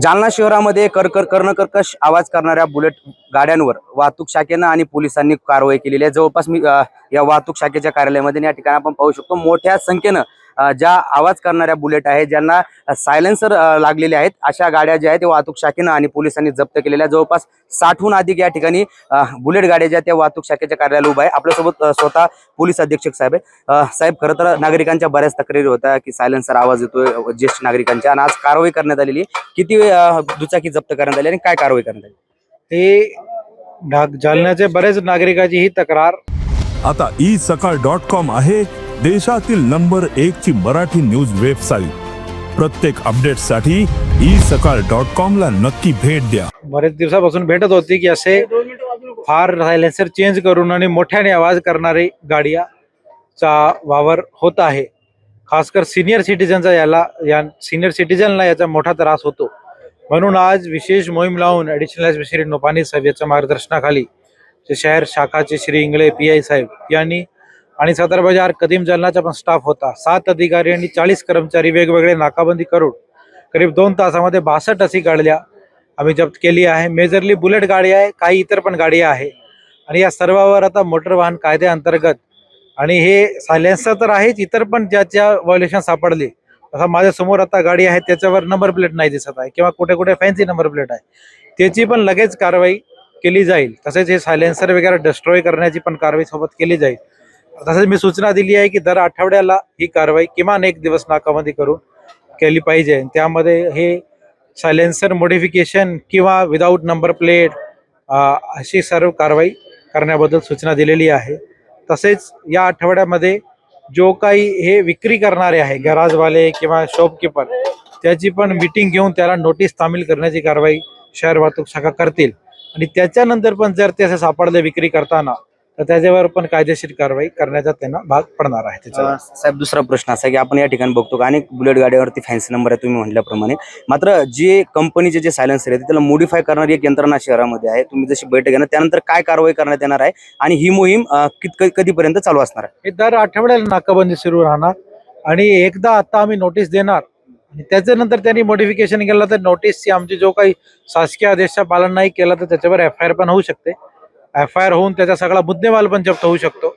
जालना शहरामध्ये कर्णकर्कश आवाज करणाऱ्या बुलेट गाड्यांवर वाहतूक शाखेनं आणि पोलिसांनी कारवाई केलेली आहे। जवळपास मी या वाहतूक शाखेच्या कार्यालयामध्ये या ठिकाणी आपण पाहू शकतो मोठ्या संख्येनं ज्या आवाज करणाऱ्या बुलेट आहेत, ज्यांना सायलेन्सर लागलेले आहेत, अशा गाड्या ज्या आहेत त्या वाहतूक शाखेनं आणि पोलिसांनी जप्त केलेल्या जवळपास 60हून अधिक या ठिकाणी बुलेट गाड्या ज्या त्या वाहतूक शाखेच्या कार्यालयात उभा आहे। आपल्यासोबत स्वतः पोलीस अधीक्षक साहेब आहे। साहेब, खरं तर नागरिकांच्या बऱ्याच तक्रारी होत्या की सायलेन्सर आवाज येतोय ज्येष्ठ नागरिकांच्या, आणि आज कारवाई करण्यात आलेली। किती दुचाकी जप्त करण्यात आली आणि काय कारवाई करण्यात आली? हे जालन्याचे बरेच नागरिकांची ही तक्रार। आता isakal.com आहे देशातील नंबर 1 ची मराठी न्यूज वेबसाईट। प्रत्येक अपडेटसाठी isakal.com ला नक्की भेट द्या। बरेच दिवसापासून भेटत होती की असे फार सायलेन्सर चेंज करून आणि मोठ्याने आवाज करणारी गाड्याचा वावर होत आहे। खासकर सिनियर सिटिझनला याचा मोठा त्रास होतो, म्हणून आज विशेष मोहीम लावून ॲडिशनल एसपी श्री नोपानी साहेब यांच्या मार्गदर्शनाखाली शहर शाखाचे श्री इंगळे PI साहेब यांनी आणि सदर बाजार कदीम जालनाचा पण स्टाफ होता, 7 अधिकारी आणि 40 कर्मचारी वेगवेगळे नाकाबंदी करून करीब 2 तासामध्ये 62 अशी गाड्या आम्ही जप्त केली आहे। मेजरली बुलेट गाडी आहे, काही इतर पण गाडी आहे आणि या सर्वांवर आता मोटर वाहन कायद्याअंतर्गत आणि हे सायलेन्सर तर आहेच, इतर पण ज्याच्या व्हायोलेशन सापडले, आता माझ्या समोर आता गाडी आहे त्याच्यावर नंबर प्लेट नाही दिसत आहे किंवा कुठे कुठे फॅन्सी नंबर प्लेट आहे, त्याची पण लगेच कारवाई केली जाईल। तसेच हे सायलेन्सर वगैरे डिस्ट्रॉय करण्याची पण कारवाई सोबत केली जाईल। तसेच मी सूचना दिली आहे की दर आठवड्याला ही कारवाई किमान 1 दिवस नाकाबंदी करून केली पाहिजे। त्यामध्ये हे सायलेन्सर मॉडिफिकेशन किंवा विदाऊट नंबर प्लेट अशी सर्व कारवाई करण्याबद्दल सूचना दिलेली आहे। तसेच या आठवड्यामध्ये जो काही हे विक्री करणारे आहे गॅराजवाले किंवा शॉपकीपर, त्याची पण मीटिंग घेऊन त्याला नोटीस तामील करण्याची कारवाई शहर वाहतूक शाखा करतील आणि त्याच्यानंतर पण जर ते असे सापडले विक्री करताना तर त्याच्यावर पण कायदेशीर कारवाई करण्याचा त्यांना भाग पडणार आहे। त्याच्यावर साहेब, दुसरा प्रश्न असा की आपण या ठिकाणी बघतो की अनेक बुलेट गाड्यावरती फॅन्सी नंबर आहे तुम्ही म्हटल्याप्रमाणे, मात्र जे कंपनीचे जे सायलेन्सर आहे त्याला मॉडिफाय करणारी एक यंत्रणा शहरामध्ये आहे। तुम्ही जशी बैठक घेणार त्यानंतर काय कारवाई करण्यात येणार आहे आणि ही मोहीम कधीपर्यंत चालू असणार आहे? हे दर आठवड्याला नाकाबंदी सुरू राहणार आणि एकदा आता आम्ही नोटीस देणार आणि त्याच्यानंतर त्यांनी मॉडिफिकेशन केलं तर नोटीसची आमची जो काही शासकीय आदेशाचं पालन नाही केलं तर त्याच्यावर FIR पण होऊ शकते। FIR होऊन त्याचा सगळा मुद्देमाल पण जप्त होऊ शकतो।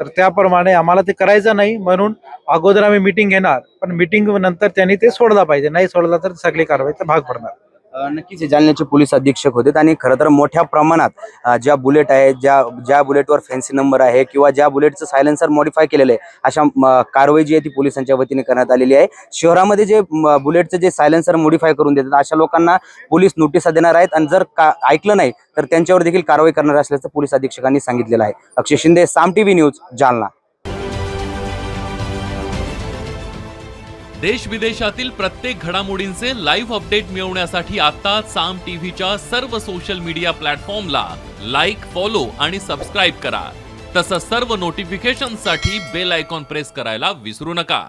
तर त्याप्रमाणे आम्हाला ते करायचं नाही, म्हणून अगोदर आम्ही मीटिंग घेणार, पण मीटिंग नंतर त्यांनी ते सोडला पाहिजे, नाही सोडला तर सगळी कारवाईचा भाग पडणार। नक्कीच जालन्याचे पोलीस अधीक्षक होते आणि खरं तर मोठ्या प्रमाणात ज्या बुलेट आहेत, ज्या बुलेटवर फॅन्सी नंबर आहे किंवा ज्या बुलेटचं सायलेन्सर मॉडिफाय केलेलं आहे, अशा कारवाई जी आहे ती पोलिसांच्या वतीने करण्यात आलेली आहे। शहरामध्ये जे बुलेटचं जे सायलेन्सर मॉडिफाय करून देतात अशा लोकांना पोलीस नोटिसा देणार आहेत आणि जर ऐकलं नाही तर त्यांच्यावर देखील कारवाई करणार असल्याचं पोलीस अधीक्षकांनी सांगितलेलं आहे। अक्षय शिंदे, साम TV न्यूज, जालना। देश विदेशातील प्रत्येक घडामोडींचे लाईव्ह अपडेट मिळवण्यासाठी आता साम टीव्हीच्या सर्व सोशल मीडिया प्लॅटफॉर्मला लाईक, फॉलो आणि सबस्क्राईब करा। तसंच सर्व नोटिफिकेशनसाठी बेल आयकॉन प्रेस करायला विसरू नका।